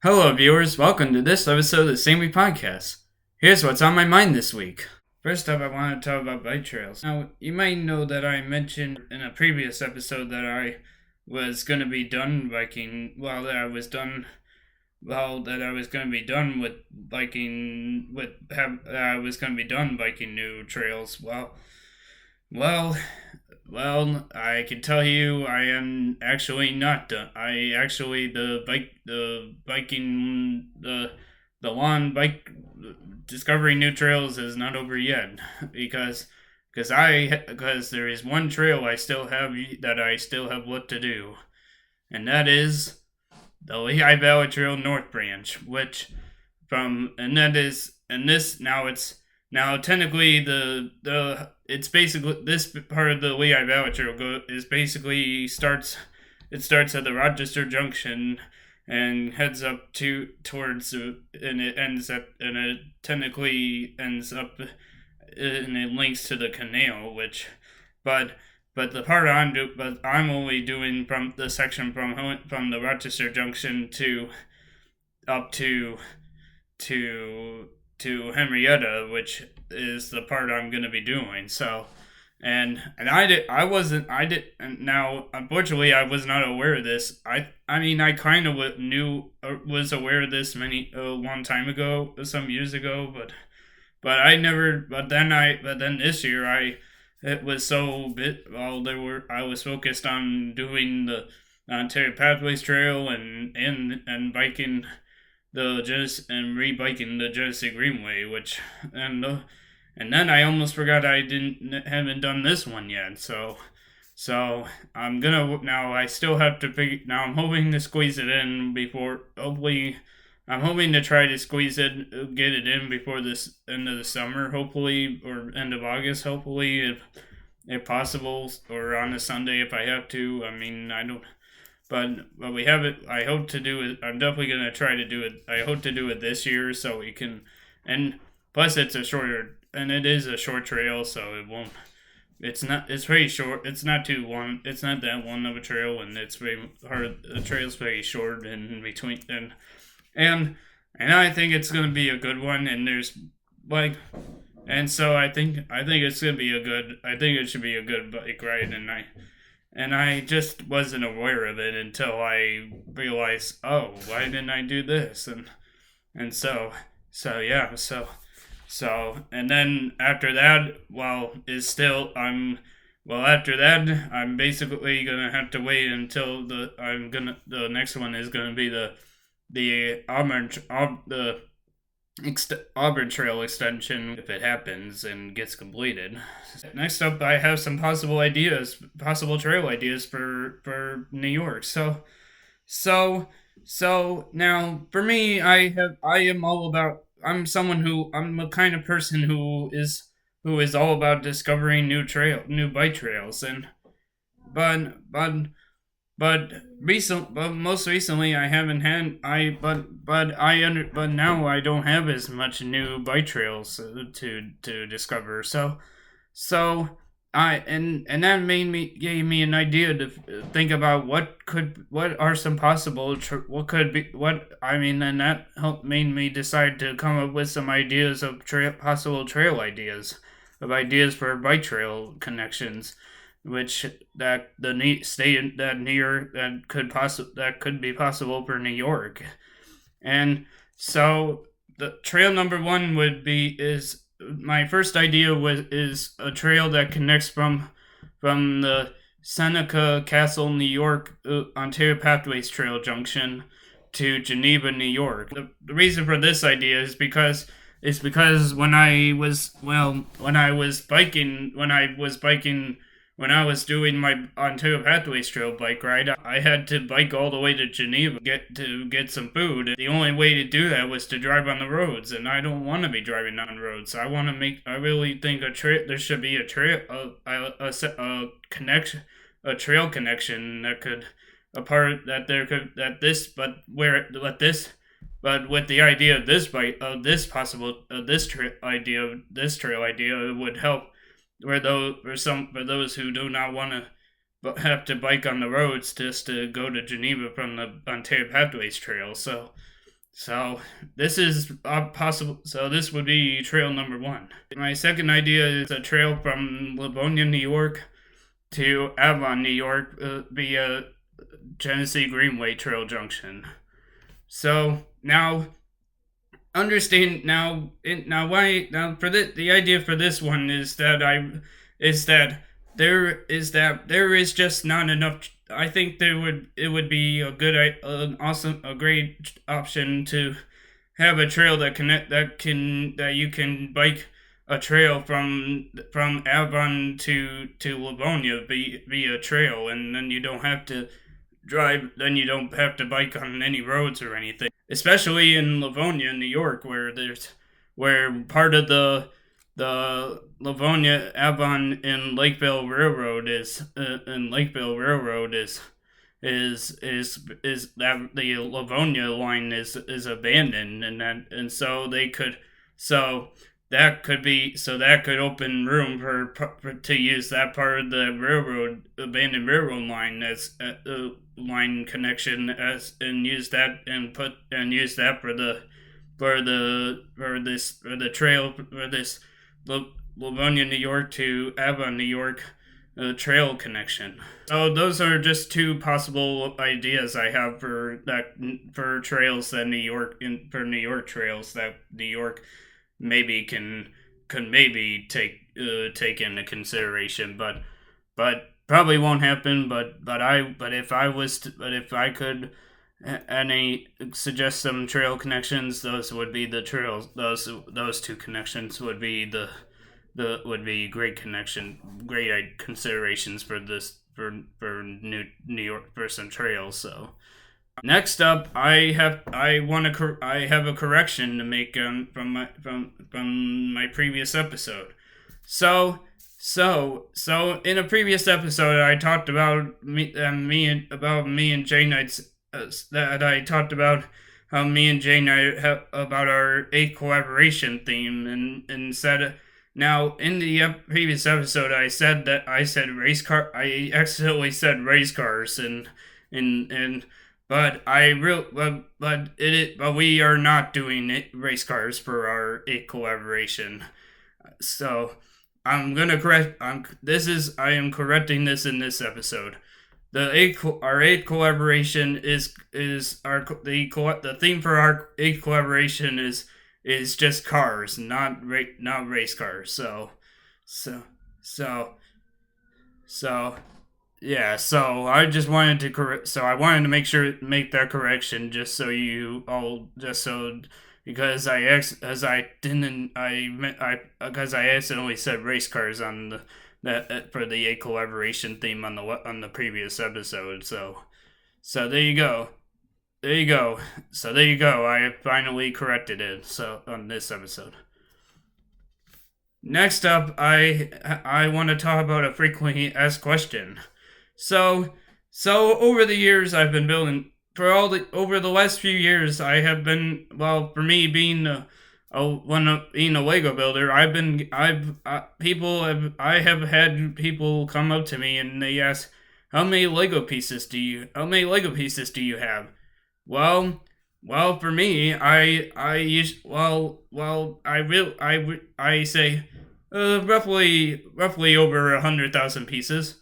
Hello, viewers. Welcome to this episode of the Same Week Podcast. Here's what's on my mind this week. First up, I want to talk about bike trails. Now, you might know that I mentioned in a previous episode that I was going to be done biking. That I was going to be done with biking. I was going to be done biking new trails. Well, I can tell you I am actually not done. The lawn bike discovering new trails is not over yet because there is one trail I still have left to do, and that is the Lehigh Valley Trail North Branch, now technically it's basically this part of the Lehigh Valley Trail starts at the Rochester Junction and heads up towards and it technically ends up and it links to the canal, but I'm only doing from the section from the Rochester Junction to up to Henrietta, which is the part I'm going to be doing. So, and now unfortunately I was not aware of this. I kind of was aware of this a long time ago, some years ago, but then this year I was focused on doing the Ontario Pathways Trail and biking re-biking the Genesee Greenway, and then I almost forgot I haven't done this one yet. So I'm gonna now. I still have to figure. Now I'm hoping to squeeze it in before. Hopefully, I'm hoping to try to get it in before this end of the summer. Hopefully, or end of August. Hopefully, if possible, or on a Sunday if I have to. I mean, I don't. But we have it. I hope to do it. I'm definitely gonna try to do it. I hope to do it this year so we can. And plus, it is a short trail, so it won't. It's not. It's very short. It's not too long. It's not that long of a trail, and it's very hard. The trail's very short in between, and I think it's gonna be a good one. And so I think it's gonna be a good. I think it should be a good bike ride, and I just wasn't aware of it until I realized, oh, why didn't I do this? And so and then after that, after that, I'm basically gonna have to wait until the next one is gonna be the Auburn Trail extension if it happens and gets completed. Next up, I have some possible trail ideas for New York. So now for me, I'm a kind of person who is all about discovering new bike trails, and but most recently I haven't had but now I don't have as much new bike trails to discover. So and that gave me an idea to think about what are some possible and that made me decide to come up with some ideas of possible trail ideas of ideas for bike trail connections, which that could be possible for New York. And so the trail number one is my first idea is a trail that connects from the Seneca Castle, New York, Ontario Pathways Trail Junction to Geneva, New York. The reason for this idea is because when I was when I was doing my Ontario Pathways Trail bike ride, I had to bike all the way to Geneva to get some food. The only way to do that was to drive on the roads, and I don't want to be driving on roads. I really think there should be a trail connection but with the idea of this trail idea, it would help for those who do not want to have to bike on the roads just to go to Geneva from the Ontario Pathways Trail. So this is possible. So this would be trail number 1. My second idea is a trail from Livonia, New York to Avon, New York via Genesee Greenway Trail Junction. So now understand for the idea for this one is that there is just not enough. I think it would be a great option to have a trail that you can bike a trail from Avon to Livonia via trail, and then you don't have to bike on any roads or anything. Especially in Livonia, New York, where part of the Livonia, Avon, and Lakeville Railroad is that the Livonia line is abandoned, and so that could open room to use that part of the abandoned railroad line as line connection and use that for the trail for this Livonia, New York to Avon, New York trail connection. So those are just two possible ideas I have for trails that New York trails that New York maybe could maybe take into consideration, but probably won't happen. But if I could suggest some trail connections, those would be the trails. Those two connections would be great considerations for this for New York for some trails. So next up, I have a correction to make from my previous episode. So in a previous episode, I talked about me and Jane. I talked about how me and Jane about our 8th collaboration theme, and said. Now, in the previous episode, I race car. I accidentally said race cars, but we are not doing race cars for our 8th collaboration. So I am correcting this in this episode. Our 8th collaboration the theme for our 8th collaboration is just cars, not race cars. So I just wanted to I wanted to make that correction just so you all because I accidentally said race cars on for the 8 collaboration theme on the previous episode. So there you go. So there you go. I finally corrected it. So on this episode. Next up, I want to talk about a frequently asked question. So over the years I've been building over the last few years I have been for me being being a Lego builder, I have had people come up to me and they ask, how many Lego pieces do you have? Well, for me, I say roughly over 100,000 pieces.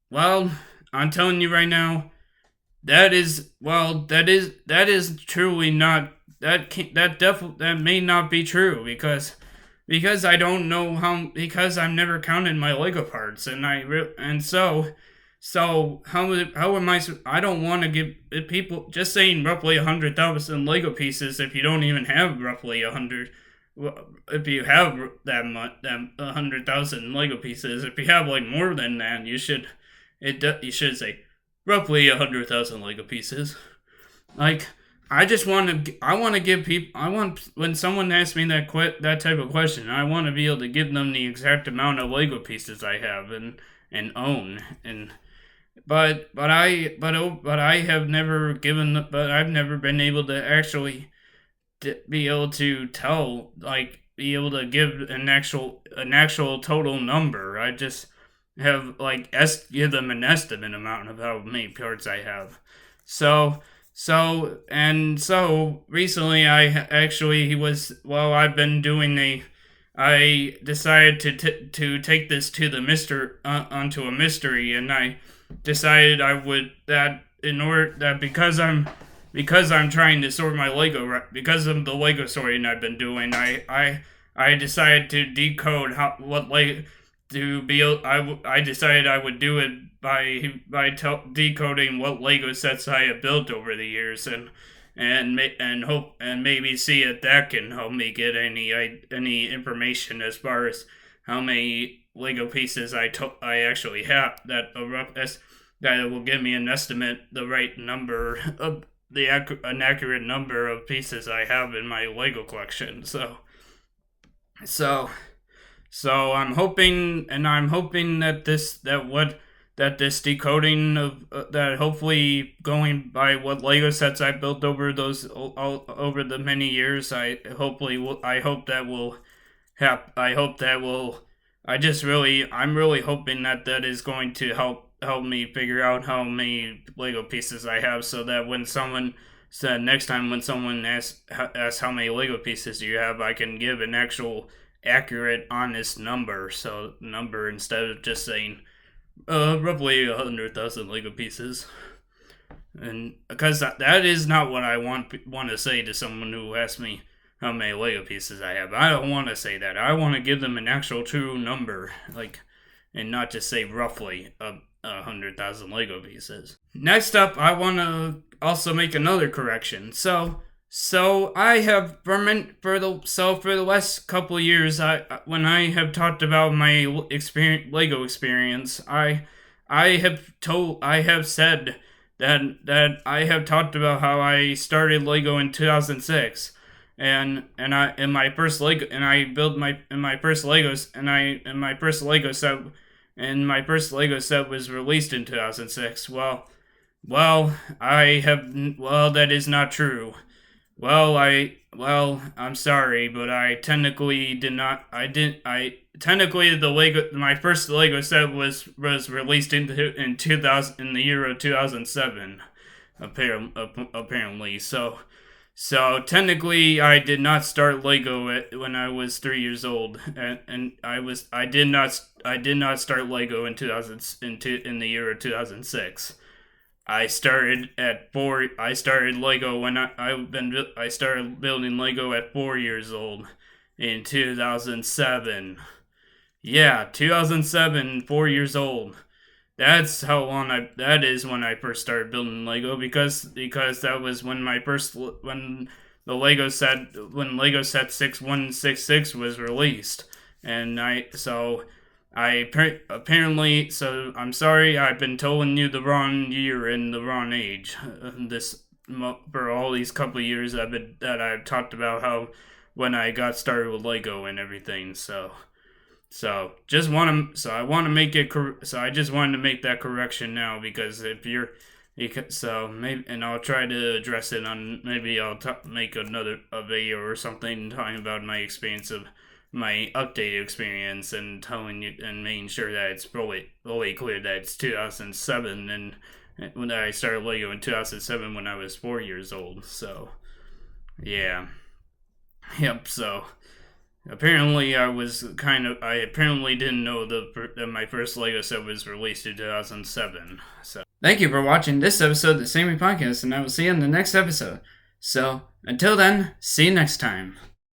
Well, I'm telling you right now, that is truly not that may not be true because I don't know because I've never counted my Lego parts so how am I don't want to give people just saying roughly 100,000 Lego pieces if you don't even have roughly 100. If you have that 100,000 Lego pieces, if you have like more than that, you should say roughly 100,000 Lego pieces. Like I want to give people when someone asks me that type of question, I want to be able to give them the exact amount of Lego pieces I have and own but I've never been able to actually be able to be able to give an actual total number. I just have give them an estimate amount of how many parts I have. So so recently I've been doing I decided to take this to the onto a mystery, and I decided I would that in order that because I'm trying to sort my Lego because of the Lego sorting I've been doing. I decided to decode I decided I would do it decoding what Lego sets I have built over the years, and maybe see if that can help me get any information as far as how many Lego pieces I actually have, that will give me an estimate, the right number of an accurate number of pieces I have in my Lego collection. So I'm hoping that this decoding of that hopefully going by what Lego sets I built over over the many years, I hope that will have I hope that will I'm really hoping that is going to help me figure out how many Lego pieces I have, so that next time when someone asks how many Lego pieces do you have, I can give an actual accurate, honest number. So number instead of just saying roughly 100,000 Lego pieces. And because that is not what I want to say to someone who asks me how many Lego pieces I have. I don't want to say that. I want to give them an actual true number, and not just say roughly 100,000 Lego pieces. Next up, I want to also make another correction. So I have for the last couple of years, when I have talked about my Lego experience, I have said that I have talked about how I started Lego in 2006, and my first Lego set was released in 2006. That is not true. I'm sorry, but I technically did not. Technically my first Lego set was released in the year of 2007, apparently. So technically, I did not start Lego when I was 3 years old, and I did not start Lego in the year of 2006. I started Lego when I started building Lego at 4 years old in 2007. Yeah, 2007, 4 years old. That is when I first started building Lego, because that was when Lego set 6166 was released. And I'm sorry, I've been telling you the wrong year and the wrong age. For all these couple of years that I've talked about how when I got started with Lego and everything. I just wanted to make that correction now, because maybe I'll try to address it on, maybe I'll make a video or something talking about my experience of my updated experience, and telling you and making sure that it's really clear that it's 2007, and when I started Lego in 2007 when I was 4 years old. So yeah, yep. So apparently I apparently didn't know that my first Lego set was released in 2007. So thank you for watching this episode of the Sammy Podcast, and I will see you in the next episode. So until then, see you next time.